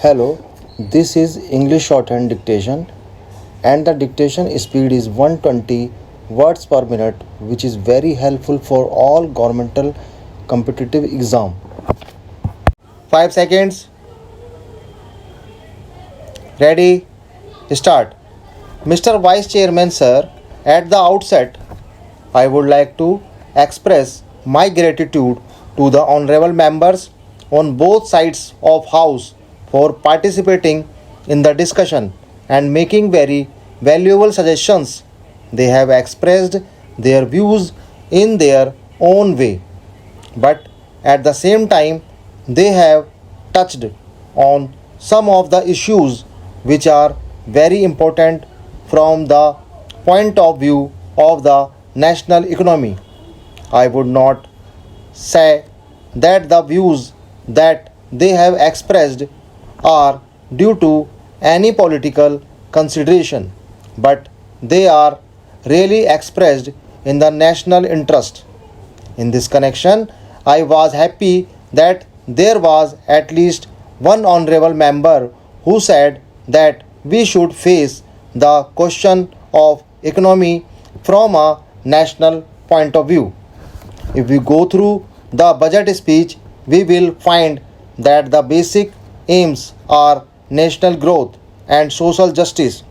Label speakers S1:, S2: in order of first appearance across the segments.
S1: Hello, this is English shorthand dictation and the dictation speed is 120 words per minute, which is very helpful for all governmental competitive exam. 5 seconds. Ready? Start. Mr. Vice Chairman sir, at the outset I would like to express my gratitude to the honorable members on both sides of house for participating in the discussion and making very valuable suggestions. They have expressed their views in their own way, but at the same time they have touched on some of the issues which are very important from the point of view of the national economy. I would not say that the views that they have expressed are due to any political consideration, but they are really expressed in the national interest. In this connection, I was happy that there was at least one honorable member who said that we should face the question of economy from a national point of view. If we go through the budget speech, we will find that the basic aims are national growth and social justice.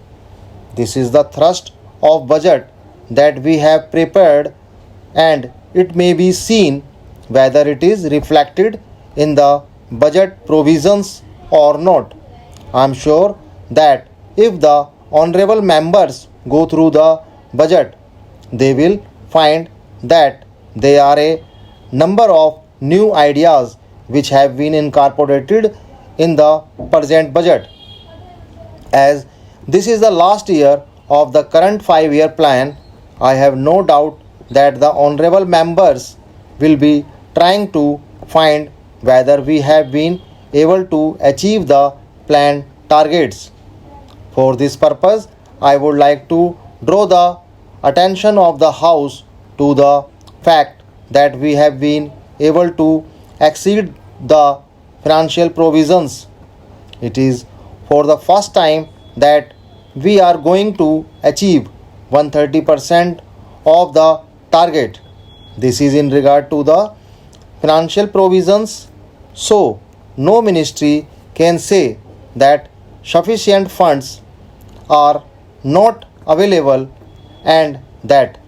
S1: This is the thrust of budget that we have prepared, and it may be seen whether it is reflected in the budget provisions or not. I am sure that if the honorable members go through the budget, they will find that there are a number of new ideas which have been incorporated in the present budget. As this is the last year of the current 5-year plan, I have no doubt that the honorable members will be trying to find whether we have been able to achieve the planned targets. For this purpose, I would like to draw the attention of the House to the fact that we have been able to exceed the financial provisions. It is for the first time that we are going to achieve 130% of the target. This is in regard to the financial provisions. So, no ministry can say that sufficient funds are not available, and that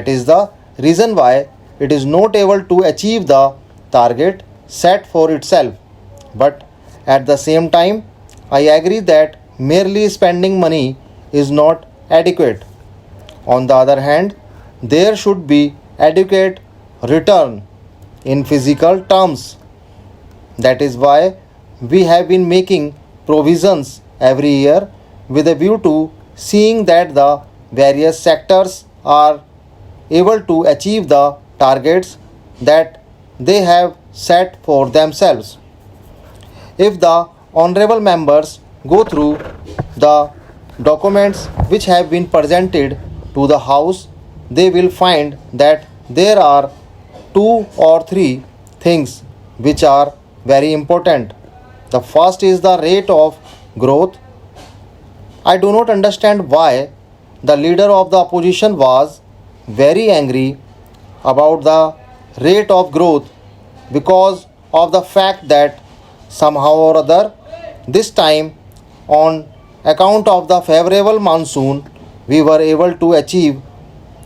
S1: is the reason why it is not able to achieve the target set for itself. But at the same time, I agree that merely spending money is not adequate. On the other hand, there should be adequate return in physical terms. That is why we have been making provisions every year with a view to seeing that the various sectors are able to achieve the targets that they have set for themselves. If the honorable members go through the documents which have been presented to the House, they will find that there are 2 or 3 things which are very important. The first is the rate of growth. I do not understand why the leader of the opposition was very angry about the rate of growth, because of the fact that somehow or other this time, on account of the favorable monsoon, we were able to achieve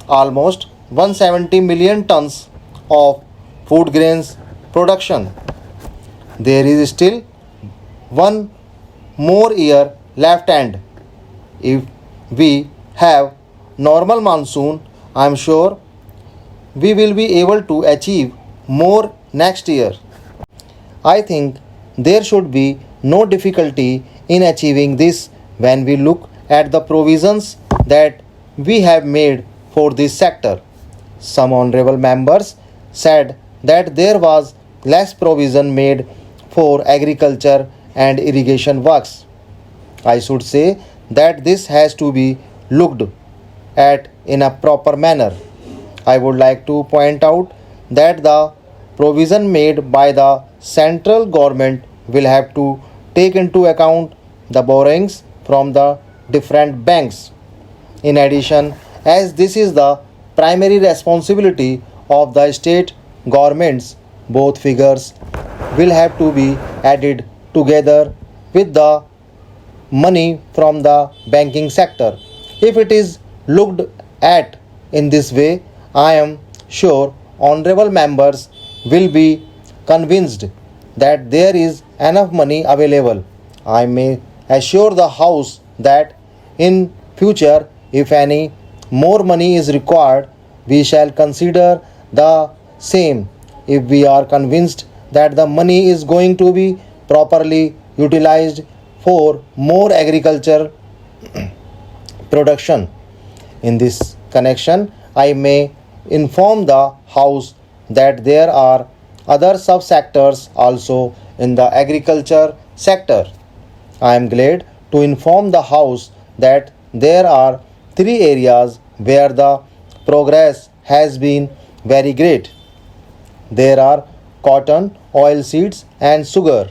S1: almost 170 million tons of food grains production. There is still one more year left, and if we have normal monsoon, I am sure we will be able to achieve more next year. I think there should be no difficulty in achieving this when we look at the provisions that we have made for this sector. Some honorable members said that there was less provision made for agriculture and irrigation works. I should say that this has to be looked at in a proper manner. I would like to point out that the provision made by the central government will have to take into account the borrowings from the different banks. In addition, as this is the primary responsibility of the state governments, both figures will have to be added together with the money from the banking sector. If it is looked at in this way, I am sure honorable members will be convinced that there is enough money available. I may assure the House that in future, if any more money is required, we shall consider the same if we are convinced that the money is going to be properly utilized for more agriculture production. In this connection, I may inform the House that there are other subsectors also in the agriculture sector. I am glad to inform the House that there are three areas where the progress has been very great. There are cotton, oilseeds, and sugar.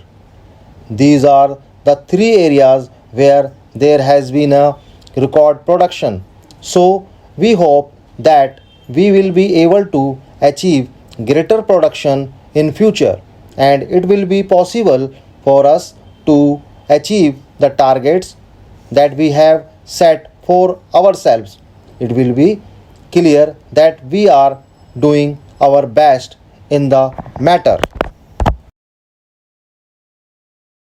S1: These are the three areas where there has been a record production. So, we hope that we will be able to achieve greater production in future, and it will be possible for us to achieve the targets that we have set for ourselves. It will be clear that we are doing our best in the matter.